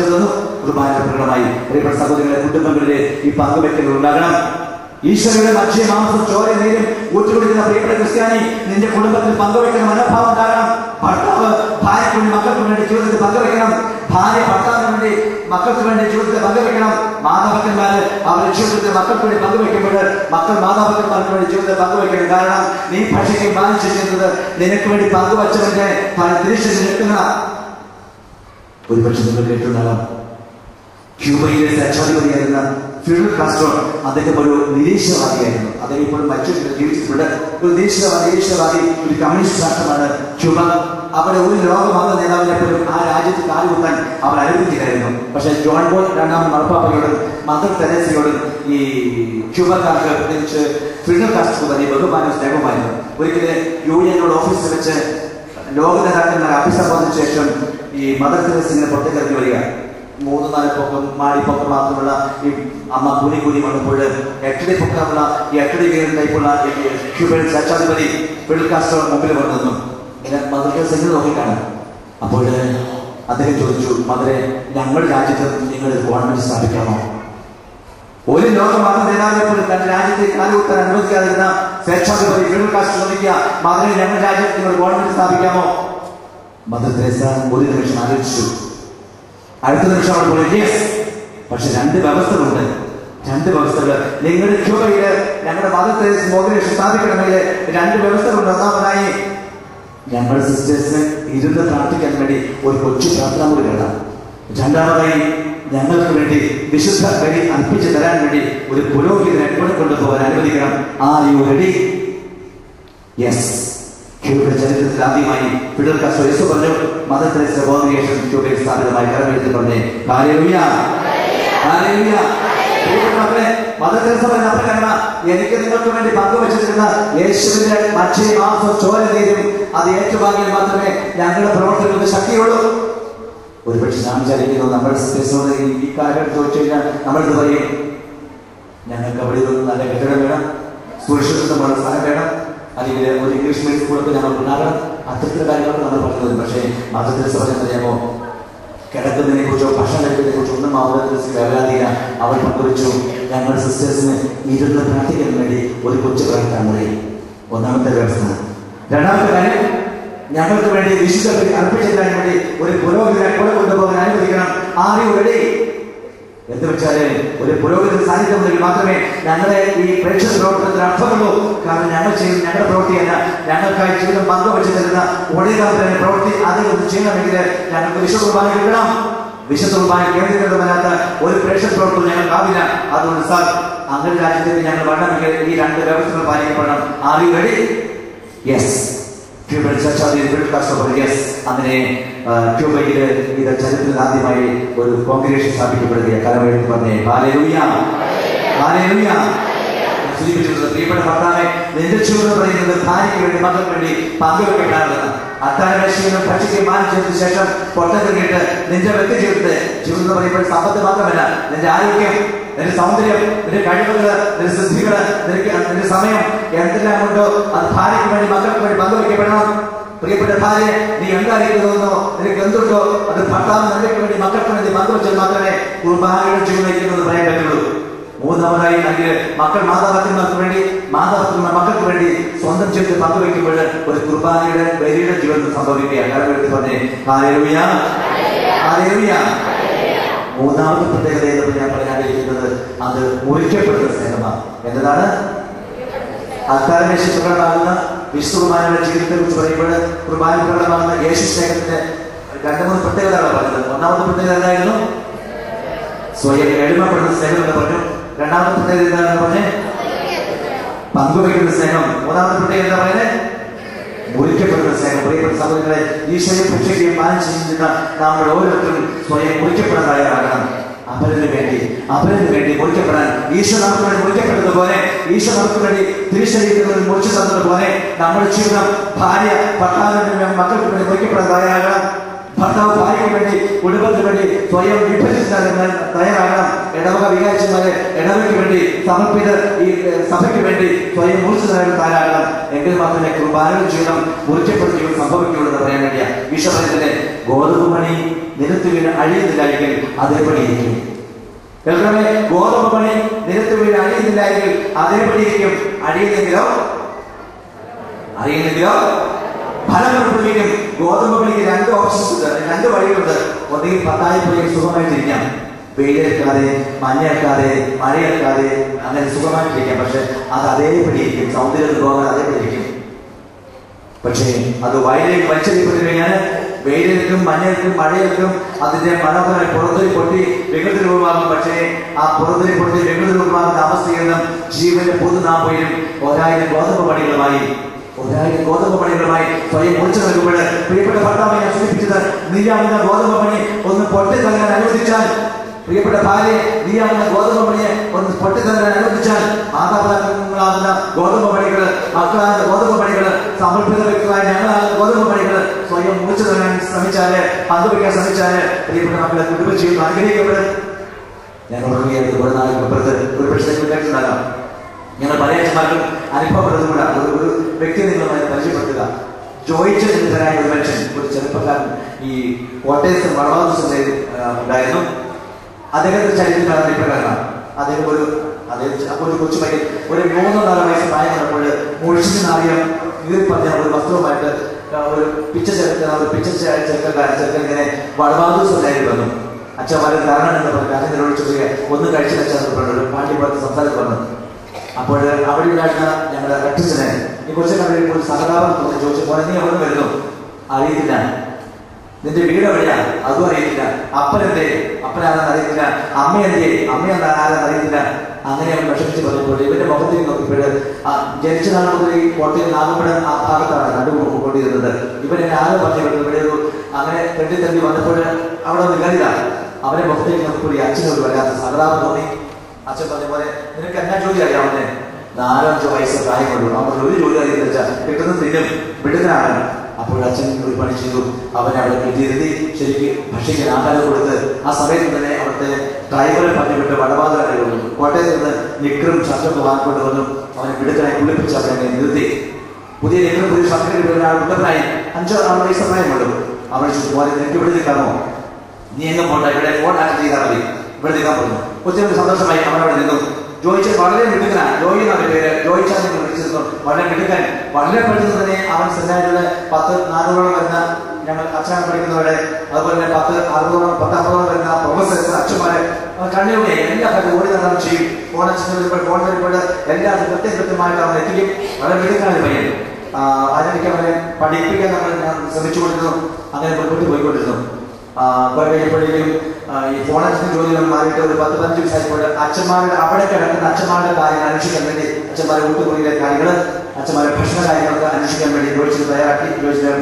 പങ്കുവെച്ചു തന്നു. കുർബാന പ്രകടമായി. പ്രിയപ്പെട്ട സഹോദരങ്ങളെ, കുടുംബങ്ങളിലെ ഈ പങ്കുവെക്കൽ ഉണ്ടാകണം. ഈശ്വരയുടെ മധ്യ മാംസം ചോര നീരും ഊറ്റുകൊടുക്കുന്ന പ്രിയപ്പെട്ട ക്രിസ്ത്യാനി, നിന്റെ കുടുംബത്തിൽ പങ്കുവെക്കുന്ന മനോഭാവം ഉണ്ടാകണം. ഭർത്താവ് ഭാര്യയ്ക്ക് വേണ്ടി മക്കൾക്ക് വേണ്ടി ജീവിതത്തിൽ പങ്കുവെക്കണം. ഭാര്യ ഭർത്താവിന് വേണ്ടി മക്കൾക്ക് വേണ്ടി ജീവിതത്തിൽ പങ്കുവെക്കണം. മാതാപിതാക്കന്മാര് അവരുടെ ജീവിതത്തിൽ മക്കൾക്ക് വേണ്ടി പങ്കുവെക്കുമ്പോൾ മക്കൾ മാതാപിതാക്കന്മാർക്ക് വേണ്ടി ജീവിതത്തിൽ പങ്കുവെക്കണം. കാരണം നീ ഭക്ഷിക്കുകയും പാലിച്ചു ചെയ്യുന്നത് നിനക്ക് വേണ്ടി പങ്കുവച്ചവന്റെ തിരിച്ചു നിൽക്കുന്ന ഒരുപക്ഷെ നിങ്ങൾ കേട്ടുണ്ടാകാം. ക്യൂബയിലെ സ്വച്ഛാധിപതിയായിരുന്ന ഫിഡൽ കാസ്ട്രോ അദ്ദേഹം ഒരു നിരീശ്വരവാദിയായിരുന്നു. അദ്ദേഹം ഇപ്പോഴും മറ്റു ജീവിച്ചിട്ടുണ്ട്. ഒരു നിരീശ്വരവാദി, ഒരു കമ്മ്യൂണിസ്റ്റ് രാഷ്ട്രമാണ് ക്യൂബ. അവിടെ ഒരു ലോകമത നേതാവിനെ പോലും ആ രാജ്യത്ത് കാലുകുത്താൻ അവർ അനുവദിച്ചില്ലായിരുന്നു. പക്ഷേ ജോൺ പോൾ രണ്ടാമൻ മാർപ്പാപ്പയോടും മദർ തെരേസയോടും ഈ ക്യൂബക്കാർക്ക് പ്രത്യേകിച്ച് ഫിഡൽ കാസ്ട്രോ വലിയ ബഹുമാനവും സ്നേഹവുമായിരുന്നു. ഒരിക്കലും യൂണിയനോട് ഓഫീസിൽ വെച്ച് ലോക നേതാക്കന്മാരെ അഭിസംബോധന ശേഷം ഈ മദർ തെരേസ ഇങ്ങനെ പുറത്തേക്ക് ഇറങ്ങി വരിക. 3-4 പൊക്കം മാടിപ്പൊക്കം മാത്രമുള്ള ഈ അമ്മ കുനി വന്നപ്പോൾ 8 പൊക്കമുള്ള ഈ 8 ടൈപ്പുള്ള ക്യൂബൻ സ്വച്ഛാധിപതി ഫിഡൽ കാസ്ട്രോ മുമ്പിൽ വന്നു. മദർ തെരേസ എങ്ങനെ നോക്കിക്കാണും. അപ്പോൾ അദ്ദേഹം ചോദിച്ചു, മദറെ, ഞങ്ങളുടെ രാജ്യത്ത് നിങ്ങൾ ഗവൺമെന്റ് സ്ഥാപിക്കാമോ? ഒരു ലോകമത നേതാവിനെ പോലും തന്റെ രാജ്യത്തെ കാലുകുത്താൻ അനുവദിക്കാതിരുന്ന സ്വേച്ഛാധിപതി ഫിഡൽ കാസ്ട്രോ ചോദിക്കുക, മദറെ, ഞങ്ങളുടെ രാജ്യത്ത് നിങ്ങൾ ഗവൺമെന്റ് സ്ഥാപിക്കാമോ? മദർ തെരേസ ഒരു നിമിഷം ആലോചിച്ചു. അടുത്ത നിമിഷം അവൾ പറഞ്ഞു, യെസ്. പക്ഷെ 2 വ്യവസ്ഥകളുണ്ട്. 2 വ്യവസ്ഥകൾ. നിങ്ങളുടെ ക്യൂബയില് ഞങ്ങളുടെ മദർ തെരേസ മോദിനേഷൻ സ്ഥാപിക്കണമെങ്കിൽ 2 വ്യവസ്ഥകളുണ്ട്. ഒന്നാമതായി, ഞങ്ങളുടെ സിസ്റ്റേഴ്സിന് ഇരുന്ന് പ്രാർത്ഥിക്കാൻ വേണ്ടി ഒരു കൊച്ചു പ്രാർത്ഥന കൂടി വേണം. രണ്ടാമതായി, ഞങ്ങൾക്ക് വേണ്ടി വിശുദ്ധ ബലി അർപ്പിച്ചു തരാൻ വേണ്ടി ഒരു പുരോഹിതനെ കൂടെ കൊണ്ടുപോകാൻ അനുവദിക്കണം. R you ready? യെസ്. ക്യൂബയുടെ ചരിത്രത്തിൽ ആദ്യമായി ഫിഡൽ കാസ്ട്രോ യേശു പറഞ്ഞു. മദർ തെരേസ മോദിനേഷൻ ക്യൂബയിൽ സ്ഥാപിതമായി കരമെടുത്ത് പറഞ്ഞേ ഹല്ലേലൂയ, ഹല്ലേലൂയ. മദർ തെരേസ പറഞ്ഞ അപ്രകാരമാണ്, എനിക്ക് നിങ്ങൾക്ക് വേണ്ടി പങ്കുവച്ചിരുന്ന യേശുവിന്റെ മധ്യ മാംസം ചോര നീരും അത് ഏറ്റുവാങ്ങിയാൽ മാത്രമേ ഞങ്ങളുടെ പ്രവർത്തനങ്ങൾക്ക് ശക്തിയുള്ളൂ. ഒരുപക്ഷെ ഞാൻ വിചാരിക്കുന്നു, നമ്മുടെ സിസ്റ്റേഴ്സിനോട് ഈ കാലഘട്ടം ചോദിച്ചു കഴിഞ്ഞാൽ നമ്മളിത് പറയും, ഞങ്ങൾക്ക് അവിടെ നല്ല കെട്ടിടം വേണം, സുരക്ഷിതത്വമുള്ള സ്ഥലം വേണം, അല്ലെങ്കിൽ ഒരു ഇംഗ്ലീഷ് മീഡിയം സ്കൂളൊക്കെ ഞങ്ങൾക്ക് ഉണ്ടാകണം. അത്തരത്തിലുള്ള കാര്യങ്ങളൊക്കെ നമ്മൾ പറഞ്ഞത്. പക്ഷേ മദർ തെരേസ പറഞ്ഞറിയാമോ, കിടക്കുന്നതിനെ കുറിച്ചോ ഭക്ഷണം കഴിക്കുന്നതിനെ കുറിച്ചോ ഒന്നും മദർ തെരേസ വേവലാതിയില്ല. അവൾ പങ്കുവച്ചു, ഞങ്ങളുടെ സിസ്റ്റേഴ്സിന് ഇരുന്ന് പ്രാർത്ഥിക്കാൻ വേണ്ടി ഒരു കൊച്ചു പ്രാർത്ഥന മുറി. ഒന്നാമത്തെ വ്യവസ്ഥ. രണ്ടാമത്തെ കാര്യം, ഞങ്ങൾക്ക് വേണ്ടി വിശുദ്ധ ബലി അർപ്പിച്ചതിന് വേണ്ടി ഒരു പുരോഹിതനെ കൂടെ കൊണ്ടുപോകാൻ അനുവദിക്കണം. R you ready? എന്ന് വെച്ചാല് ഒരു പുരോഹിത സാന്നിധ്യം ഉണ്ടെങ്കിൽ മാത്രമേ ഞങ്ങളെ ഈ പ്രേക്ഷക പ്രവർത്തനത്തിന് അർത്ഥമുള്ളൂ. കാരണം ഞങ്ങൾ ചെയ്യുന്ന ഞങ്ങളുടെ പ്രവൃത്തിയല്ല, ഞങ്ങൾക്കായി ജീവിതം പങ്കുവെച്ചു തരുന്ന ഒളികാലത്തിന്റെ പ്രവൃത്തി. അതിലൊന്ന് ചെയ്യണമെങ്കിൽ ഞങ്ങൾക്ക് വിശുദ്ധ കുർബാന കിട്ടണം. വിശുദ്ധ കുർബാന കേന്ദ്രീകൃതമല്ലാത്ത ഒരു പ്രേക്ഷക പ്രവർത്തനം ഞങ്ങൾക്കാവില്ല. അതുകൊണ്ട് സാർ, അങ്ങനെ രാജ്യത്തേക്ക് ഞങ്ങൾ വരണമെങ്കിൽ ഈ 2 വ്യവസ്ഥകൾ പാലിക്കപ്പെടണം. Are you ready? Yes. Cuban സ്വച്ഛാധിപതി ഫിഡൽ കാസ്ട്രോ പറഞ്ഞു യെസ്. അങ്ങനെ ക്യൂബയില് ഇത് ചരിത്രത്തിൽ ആദ്യമായി ഒരു കോൺഗ്രിഗേഷൻ സ്ഥാപിക്കപ്പെടുകയ കരമെഴുതി പറഞ്ഞേ ഹല്ലേലൂയ, ഹല്ലേലൂയ. സൂചിപ്പിച്ചിട്ടുള്ളത്, പ്രിയപ്പെട്ട ഭർത്താവെ, നിന്റെ ജീവിതം പറയുന്നത് ഭാര്യയ്ക്ക് വേണ്ടി മക്കൾക്ക് വേണ്ടി പങ്കുവെക്കപ്പെടാറുള്ളത്. അത്താഴം ഭക്ഷിക്കുകയും മാനം ചെയ്തതിനു ശേഷം പൊട്ടത്തിട്ട് നിന്റെ വ്യക്തി ജീവിതത്തെ ജീവിതം എന്ന് പറയുമ്പോൾ സമ്പത്ത് മാത്രമല്ല, നിന്റെ ആരോഗ്യം, നിന്റെ സൗന്ദര്യം, നിന്റെ കഴിവുകള്, നിന്റെ സിദ്ധികള്, നിന്റെ സമയം എന്തെല്ലാം കൊണ്ടോ അത് ഭാര്യയ്ക്ക് വേണ്ടി മക്കൾക്ക് വേണ്ടി പങ്കുവെക്കപ്പെടണം. പ്രിയപ്പെട്ട ഭാര്യ, നീ എന്തായിരിക്കുന്നോ നിനക്ക് എന്തുണ്ടോ അത് ഭർത്താവ് നിനക്ക് വേണ്ടി മക്കൾക്ക് വേണ്ടി പങ്കുവെച്ചാൽ മാത്രമേ കുർബാനയുടെ ജീവിതം പറയാൻ പറ്റുള്ളൂ. മൂന്നാമതായി, അല്ലെങ്കിൽ മക്കൾ മാതാപിതാക്കന്മാർക്ക് വേണ്ടി, മാതാപിതാക്കന്മാർ മക്കൾക്ക് വേണ്ടി സ്വന്തം ജീവിതത്തിൽ പങ്കുവെക്കുമ്പോൾ ഒരു കുർബാനയുടെ ബലിയുടെ ജീവിതത്തിൽ സംഭവിക്കുക. കരമെടുത്ത് പറഞ്ഞേ ഹല്ലേലൂയ, ഹല്ലേലൂയ. മൂന്നാമത്തെ പ്രത്യേകത എന്ന് ഞാൻ പറയാനിരിക്കുന്നത്, അത് മുറിക്കപ്പെടുന്ന സ്നേഹമാണ്. എന്നതാണ്? അത്താഴമേശ പ്രകടമാകുന്ന വിശുദ്ധ കുർബാനയുടെ ജീവിതത്തെ കുറിച്ച് പറയുമ്പോൾ കുർബാന പ്രകടമാകുന്ന യേശു സ്നേഹത്തിന്റെ 2-3 പ്രത്യേകതകളാണ് പറഞ്ഞത്. ഒന്നാമത്തെ പ്രത്യേകത എന്തായിരുന്നു? സ്വയം എളിമപ്പെടുന്ന സ്നേഹം എന്ന് പറഞ്ഞു. രണ്ടാമത്തെ പ്രത്യേകത എന്താണെന്ന് പറഞ്ഞ് പങ്കുവയ്ക്കുന്ന സ്നേഹം. മൂന്നാമത്തെ പ്രത്യേകത എന്താ പറയുന്നത്? മുറിക്കപ്പെടുന്ന സ്നേഹം. പ്രിയപ്പെട്ട സഹോദരങ്ങളെ, ഈശോയെ ഭക്ഷിക്കുകയും പാനം ചെയ്യുന്ന നമ്മൾ ഓരോരുത്തരും സ്വയം മുറിക്കപ്പെടാൻ തയ്യാറാകണം. അപരന് വേണ്ടി മുറിക്കപ്പെടാൻ ഈശോ നമുക്ക് വേണ്ടി മുറിക്കപ്പെട്ടതുപോലെ, ഈശോ നമുക്ക് വേണ്ടി തിരിച്ചറിയിക്കുന്നതിൽ മുറിച്ചു തന്നതുപോലെ നമ്മുടെ ജീവിതം ഭാര്യ ഭർത്താവിന് മക്കൾക്ക് വേണ്ടി മുറിക്കപ്പെടാൻ തയ്യാറാകണം. ഭർത്താവ് ഭാര്യയ്ക്ക് വേണ്ടി കുടുംബത്തിന് വേണ്ടി സ്വയം വിഭജിച്ച് തയ്യാറാകണം. ഇടവക വികാരിച്ചമാരെ ഇടവയ്ക്ക് വേണ്ടി സമർപ്പിത് ഈ സഭയ്ക്ക് വേണ്ടി സ്വയം മുറിച്ചു തയ്യാറാകണം. എങ്കിൽ മാത്രമേ കുർബാനയുടെ ജീവിതം മുറിക്കപ്പെടുന്ന ജീവിതം സംഭവിക്കുള്ളൂ എന്ന് പറയാൻ വേണ്ടിയ വിശ്വപരത്തിന്റെ ഗോതമ്പ് മണി നിലത്ത് വീണ് അഴിയുന്നില്ല എങ്കിൽ അതേപടി ഇരിക്കും. കേൾക്കണമേ, ഗോതമ്പ് മണി നിലത്ത് വീണ് അഴിയുന്നില്ല എങ്കിൽ അതേപടി ഇരിക്കും. അഴിയുന്നെങ്കിലോ ഫലം പുറപ്പെടുവിക്കും. ഗോതമ്പ് മണിക്ക് രണ്ട് ഓപ്ഷൻസ് ഉണ്ട്, രണ്ട് വഴികളുണ്ട്. ഒന്നുകിൽ 10 പോലെ സുഖമായിട്ടിരിക്കാം, വെയിലേൽക്കാതെ മഞ്ഞേൽക്കാതെ മഴയേൽക്കാതെ അങ്ങനെ സുഖമായിട്ടിരിക്കാം. പക്ഷെ അത് അതേപടി ഇരിക്കും, സൗന്ദര്യം പോകാൻ അതേപടി ഇരിക്കും. പക്ഷേ അത് വയലിലേക്ക് വലിച്ചെറിയപ്പെട്ടു കഴിഞ്ഞാൽ വെയിലേൽക്കും മഞ്ഞേൽക്കും മഴയേൽക്കും അതിന്റെ മനോഹരം പുറത്തൊരു പൊട്ടി വികൃത രൂപമാകും. പക്ഷേ ആ പുറത്തൊരു പൊട്ടി വികൃത രൂപമാകുന്ന അവസ്ഥയിൽ നിന്നും ജീവന്റെ പൊതുനാമ്പയിലും 1000 ഗോതമ്പ് മണികളുമായി സ്വയം മുറിച്ചു നൽകുമ്പോൾ പ്രിയപ്പെട്ട ഭർത്താവിനെ ഞാൻ സൂചിപ്പിച്ചത്, നീയാകുന്ന ഗോതമ്പ് മണി ഒന്ന് പൊട്ടിത്തങ്ങാൻ അനുവദിച്ചാൽ, പ്രിയപ്പെട്ട ഭാര്യ നീയാകുന്ന ഗോതമ്പ് മണിയെ ഒന്ന് പൊട്ടിത്തങ്ങാൻ അനുവദിച്ചാൽ, മാതാപിതാക്കളാകുന്ന ഗോതമ്പ് മണികള്, മക്കളാകുന്ന ഗോതമ്പ് മണികള്, സമർപ്പിത വ്യക്തികളായ ഞങ്ങളാകുന്ന ഗോതമ്പ് മണികള് സ്വയം മുറിച്ചു തരാൻ ശ്രമിച്ചാല്, പങ്കുവയ്ക്കാൻ ശ്രമിച്ചാല് പ്രിയപ്പെട്ട മക്കളെ കുടുംബജീവിതം അനുഗ്രഹിക്കപ്പെടും. ഞാൻ ഓർക്കുകയായിരുന്നു കുറെ നാളുകൾക്കപ്പുറത്ത് ഒരു പക്ഷേ കേട്ടിട്ടുണ്ടാകാം, ഞങ്ങൾ പല അച്ഛന്മാർക്കും അനുഭവപ്പെടുന്നതുകൂടെ ഒരു വ്യക്തി നിങ്ങളുമായി പരിചയപ്പെടുത്തുക. ജോയിച്ച് നിന്നതരായ ഒരു മനുഷ്യൻ, ഒരു ചെറുപ്പക്കാരൻ ഈ കോട്ടയത്ത് വളവാദൂസം ഉണ്ടായിരുന്നു. അദ്ദേഹത്തിന്റെ ചരിത്രത്തിലാണ് ഇപ്രകാരമാണ്. അദ്ദേഹം അപ്പോൾ ഒരു കൊച്ചു പയ്യൻ ഒരു 3-4 വയസ്സ് പ്രായം വന്നപ്പോൾ മുഴിച്ചു നാറിയം കീറി പറഞ്ഞ ഒരു വസ്ത്രവുമായിട്ട് ഒരു ചെറുക്കൻ ഇങ്ങനെ വളവാദൂസം വന്നു. അച്ഛന്മാരെ കാരണം എന്ന് പറഞ്ഞു അച്ഛൻ നിരോധിച്ചു ഒന്ന് കഴിച്ചിട്ട് അച്ഛൻ പറഞ്ഞു പാണ്ടി പോലത്തെ സംസാരം പറഞ്ഞു. അപ്പോൾ അവിടെ ഉണ്ടായിരുന്ന ഞങ്ങളുടെ അച്ഛനെ ഈ കൊച്ചിനെ ഒരു സഹതാപം ചോദിച്ചു, പോലെ നീ അവിടെ വരുന്നു? അറിയത്തില്ല. നിന്റെ വീട് എവിടെയാ? അതും അറിയത്തില്ല. അപ്പനെന്തേ? അപ്പനാണെന്ന് അറിയത്തില്ല. അമ്മയാണെന്ന് അറിയത്തില്ല. അങ്ങനെ അവൻ വിഷമിച്ച് പറഞ്ഞപ്പോൾ ഇവന്റെ മുഖത്തേക്ക് നോക്കിയപ്പോൾ ജനിച്ച നാൾ മുതൽ ഈ കോട്ടയിൽ നാഗപ്പുഴ ആ ഭാഗത്താണ് കണ്ടുകൊണ്ടിരുന്നത്. ഇവനെ ആരോ പറഞ്ഞു ഇവിടെ ഒരു അങ്ങനെ തെണ്ടി വന്നപ്പോൾ അവിടെ നിൽക്കാതില്ല. അവന്റെ മുഖത്തേക്ക് നോക്കിയപ്പോൾ ഈ അച്ഛനോട് വല്ലാത്ത സഹതാപം തോന്നി. അച്ഛൻ പറഞ്ഞ പോലെ നിനക്ക് എന്നാ ജോലി അറിയാവുന്നേ? 4-5 വയസ്സ് പ്രായമുള്ളൂ. നമ്മൾ ഒരു ജോലി അറിയുന്ന വെച്ചാൽ കിട്ടുന്ന തിന്നും വിടുന്നതാണ്. അപ്പോൾ അച്ഛൻ ഒരു പണി ചെയ്തു. അവനെ അവിടെ കെട്ടിയിരുത്തി ശരിക്ക് ഭക്ഷിക്കാൻ ആഹാരം കൊടുത്ത് ആ സമയത്ത് തന്നെ അവിടുത്തെ ഡ്രൈവറെ പറഞ്ഞുവിട്ട് വടവാതിരായി വന്നു. കോട്ടയത്ത് നിന്ന് നിക്കറും ഷർട്ടൊക്കെ വാങ്ങിക്കൊണ്ട് വന്നു. അവനെ വിടുത്തനായി കുളിപ്പിച്ച് അവനെ നിർത്തി. പുതിയ നിക്കറും പുതിയ ഷർട്ട് കിട്ടുന്ന ആൾ ഉണ്ടവനായി 5-6 വയസ്സ് പ്രായമുള്ളൂ. അവൻ ചോദിച്ചു, പോലെ നിനക്ക് ഇവിടെ നിൽക്കാമോ? നീ എങ്ങും പോണ്ട, ഇവിടെ ഫോൺ അറ്റൻഡ് ചെയ്താൽ മതി, ഇവിടെ നിൽക്കാൻ പറഞ്ഞു. കൊച്ചിന് സന്തോഷമായി അവനവിടെ നിന്നു. ജോയിച്ച് വളരെ മിടുക്കനാണ്. ജോയി എന്നാണ് പേര്. ജോയിച്ചാൽ വിളിച്ചിരുന്നു. വളരെ മിടുക്കൻ. വളരെ പഠിച്ചത് തന്നെ അവൻ സെമിനാരിയുടെ 10-400 വരുന്ന ഞങ്ങൾ അച്ഛനാണ് പഠിക്കുന്നവരെ, അതുപോലെ തന്നെ 10-50 വരുന്ന പ്രൊഫസേഴ്സ് അച്ഛന്മാരെ കണ്ണിലൂടെ എല്ലാ കാര്യം ഓടി നടന്നാണ് ചെയ്യും. ഫോൺ വരുമ്പോൾ എല്ലാവരും കൃത്യമായിട്ട് അവൻ എത്തിക്കും. വളരെ മിടുക്കനാണ് പയ്യൻ. അതിനിടയ്ക്ക് അവനെ പഠിപ്പിക്കാൻ ഞാൻ ശ്രമിച്ചുകൊണ്ടിരുന്നു. അങ്ങനെ മുൻപോട്ട് പോയിക്കൊണ്ടിരുന്നു. കഴിയുമ്പോഴേക്കും ഈ ഫോണച്ചിന്റെ ജോലികൾ മാറിയിട്ട് ഒരു 10-15 ദിവസമായപ്പോൾ അച്ഛന്മാരുടെ അവിടെ കിടക്കുന്ന അച്ഛന്മാരുടെ കാര്യങ്ങൾ അന്വേഷിക്കാൻ വേണ്ടി, അച്ഛന്മാരുടെ ഊട്ടുകുറിയിലെ കാര്യങ്ങൾ, അച്ഛന്മാരുടെ ഭക്ഷണ കാര്യങ്ങളൊക്കെ അന്വേഷിക്കാൻ വേണ്ടി ജോലിച്ച് തയ്യാറാക്കി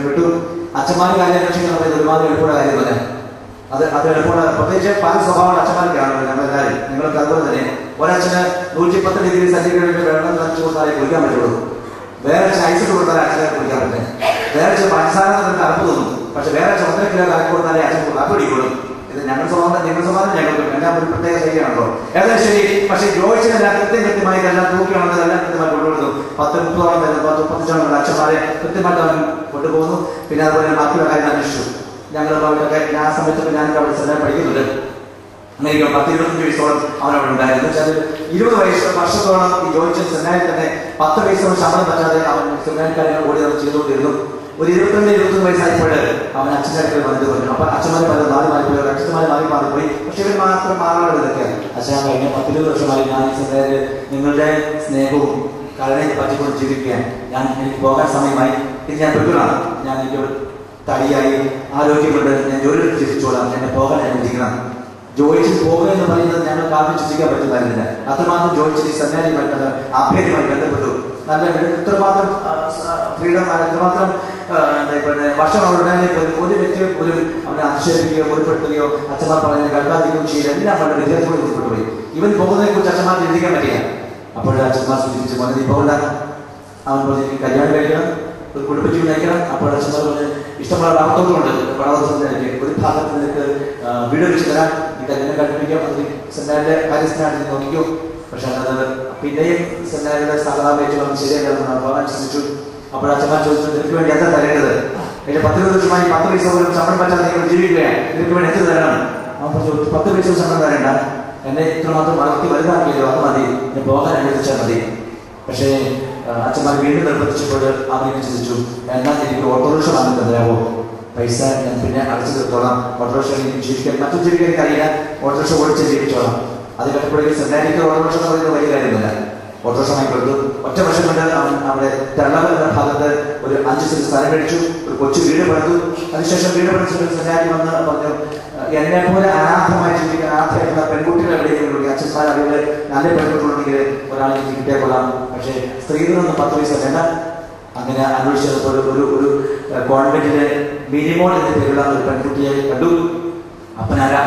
വിട്ടു. അച്ഛന്മാരുടെ കാര്യം അന്വേഷിക്കാൻ പറയുന്നത് ഒരുപാട് എളുപ്പമുള്ള കാര്യമല്ല. അത് എളുപ്പമുള്ള പ്രത്യേകിച്ച് പല സ്വഭാവമുള്ള അച്ഛന്മാർക്കാണ് നമ്മളെല്ലാവരും. നിങ്ങൾക്ക് അതുപോലെ തന്നെ ഒരച്ഛന് 110 ഡിഗ്രി സെന്റിഗ്രേഡ് വെള്ളം നനച്ചു കൊടുത്താലേ കുളിക്കാൻ പറ്റുള്ളൂ. വേറെ അച്ഛൻ ഐസിട്ട് കൊടുത്താലേ അച്ഛനെ കുളിക്കാൻ പറ്റും. വേറെ അച്ഛൻ പഞ്ചസാര നമുക്ക് അറപ്പ് തോന്നും. പക്ഷെ വേറെ അച്ഛൻ 1.5 കിലോ കറക്കി കൊടുത്താലേ അച്ഛൻ അപ്പ് പിടിക്കൊള്ളും. ഇത് ഞങ്ങളുടെ സ്വഭാവം ഞങ്ങൾക്ക് എല്ലാം ഒരു പ്രത്യേക ശൈലിയാണല്ലോ. ഏതായാലും ശരി. പക്ഷെ ജോയിച്ചതെല്ലാം കൃത്യമായി എല്ലാം തൂക്കിയാണെന്ന് എല്ലാം കൃത്യമായി കൊണ്ടുപോകുന്നു. 10-30 വരുന്നു. 10-35 അച്ഛന്മാരെ കൃത്യമായിട്ട് അവൻ കൊണ്ടുപോകുന്നു. പിന്നെ അതുപോലെ ബാക്കിയുള്ള കാര്യം അന്വേഷിച്ചു. ഞങ്ങൾ അവിടെയൊക്കെ ആ സമയത്തൊക്കെ ഞാനൊക്കെ അവിടെ സ്ഥലം പഠിക്കുന്നുണ്ട്. അങ്ങനെ 10-25 വയസ്സോളം അവനവിടെ ഉണ്ടായിരുന്നു. വെച്ചാൽ 20 വർഷത്തോളം ഈ ജോയിച്ച സെമിനാരിൽ തന്നെ 10 വയസ്സോളം ശമ്പളം പറ്റാതെ അവൻ സെമിനാരി കാര്യങ്ങൾ ഓടി അവർ ചെയ്തുകൊണ്ടിരുന്നു. ഒരു 22-23 വയസ്സായപ്പോൾ അവൻ അച്ഛൻ്റെ അടുക്കൽ വന്നത് പറഞ്ഞു. അപ്പൊ അച്ഛന്മാരെ മാറിപ്പോയി, അച്ഛന്മാരെ മാറിപ്പോയി. പക്ഷെ ഇവർ മാത്രം മാറാനുള്ള ഇതൊക്കെയാണ്. അച്ഛൻ കഴിഞ്ഞ 10-20 വർഷമായി ഞാൻ ഈ സെമിനാരിൽ നിങ്ങളുടെ സ്നേഹവും കരുണയും പറ്റിക്കൊണ്ട് ജീവിക്കുകയാണ്. എനിക്ക് പോകാൻ സമയമായി. ഇത് ഞാൻ പെട്ടതാണ്. ഞാൻ എനിക്ക് തടിയായി ആരോഗ്യമുണ്ട്. ഞാൻ ജോലി ചിരിച്ചോളാം. എന്നെ പോകാൻ അനുവദിക്കണം. ജോയിച്ചിൽ പോകുക എന്ന് പറയുന്നത് ഞങ്ങൾക്ക് ആദ്യം ചിന്തിക്കാൻ പറ്റുന്നതല്ല. അത്രമാത്രം ജോയിച്ചിൽ സെമിനാരിയുമായിട്ട് ആഭ്യന്തരമായി ബന്ധപ്പെട്ടു. നല്ല ഇത്രമാത്രം ഫ്രീഡം, ഇത്രമാത്രം വർഷം അവിടെ ഒരു വ്യക്തിയെ പോലും അവനെ അധിക്ഷേപിക്കുകയോ മുറിപ്പെടുത്തുകയോ അച്ഛന്മാർ പറയുന്നത് കേൾക്കാതിരിക്കുകയോ ചെയ്ത് എല്ലാം വളരെ വിദ്യാർത്ഥികളോട് മുൻപോട്ട് പോയി. ഇവൻ പോകുന്നതിനെ കുറിച്ച് അച്ഛന്മാർ ചിന്തിക്കാൻ പറ്റില്ല. അപ്പോഴേ അച്ഛന്മാർ സൂചിപ്പിച്ച് പോലെ നീ പോകണ്ട. അവൻ പറഞ്ഞു കല്യാണം കഴിക്കണം, ഒരു കുടുംബജീവൻ നയിക്കണം. അപ്പോൾ അച്ഛന്മാർ പറഞ്ഞ് ഇഷ്ടമുള്ള ലാപ്ടോപ്പുണ്ട് പണവസരത്തിലേക്ക് ഒരു ഭാഗത്ത് നിനക്ക് വീട് വെച്ച് തരാം, ഇത് എങ്ങനെ കൽപ്പിക്കാം, അതിൽ സെമിനാറിന്റെ കാര്യസ്ഥനായിട്ട് നോക്കിക്കോ. പക്ഷെ അത് പിന്നെയും സെമിനാറിയുടെ സഹതാപേറ്റ് വന്ന് ശരിയല്ലെന്ന് പോകാൻ ശ്രമിച്ചു. അപ്പോൾ അച്ഛന്മാർ ചോദിച്ചു, നിനക്ക് വേണ്ടി എന്താ തരേണ്ടത്? അതിന്റെ 10-20 വർഷമായി 10 പൈസ പോലും ശമ്പളം പറ്റാതെ നിങ്ങൾ ജീവിക്കുകയാണ്, നിനക്ക് വേണ്ടി എന്ത് തരണം? അപ്പോൾ 10 പൈസ ശമ്പളം തരേണ്ട, എന്നെ ഇത്രമാത്രം വളർത്തി വലുതാക്കിയല്ലോ, അത് മതി, ഞാൻ പോകാൻ അനുവദിച്ചാൽ മതി. പക്ഷേ അച്ഛന്മാർ വീണ്ടും നിർബന്ധിച്ചപ്പോൾ അവനെ ചിന്തിച്ചു, എന്നാൽ എനിക്ക് ഓട്ടോറിക്ഷ വാങ്ങി തരാമോ? പൈസ ഞാൻ പിന്നെ അടച്ചു തീർത്തോളാം, ഓട്ടോറിക്ഷ എനിക്ക് ജീവിക്കാൻ മറ്റും ജീവിക്കാൻ കഴിയില്ല, ഓട്ടോറിക്ഷ ഓടിച്ച് ജീവിച്ചോളാം. അത് കേട്ടപ്പോഴേക്കും സെമിനാരിക്ക് ഓട്ടോറിക്ഷ എന്ന് പറയുന്നത് വലിയ കാര്യമല്ല. ഓട്ടോറിക്ഷ വാങ്ങിക്കൊടുത്തു. ഒറ്റ വർഷം കൊണ്ട് അവൻ അവിടെ തെരളവൽ എന്ന ഭാഗത്ത് ഒരു 5 സെന്റ് സ്ഥലം മേടിച്ചു, ഒരു കൊച്ചു വീട് പണിതു. അതിനുശേഷം വീട് പഠിച്ചിട്ട് സെമിനാരി വന്ന് പറഞ്ഞു, എന്നെ പോലെ അനാഥമായി ജീവിക്കാൻ അനാഥയായിട്ടുള്ള പെൺകുട്ടികൾ എവിടെയെങ്കിലും അച്ഛന്മാർ അവരുടെ നല്ല പെൺകുട്ടികളുണ്ടെങ്കിൽ ഒരാൾ എനിക്ക് കിട്ടിയാൽ കൊള്ളാം, പക്ഷേ സ്ത്രീകളൊന്നും 10 പൈസ വേണ്ട. അങ്ങനെ അന്വേഷിച്ചപ്പോൾ ഒരു കോൺവെന്റിലെ മിനിമോൾ എന്ന പേരുള്ള ഒരു പെൺകുട്ടിയെ കണ്ടു. അപ്പനാരാ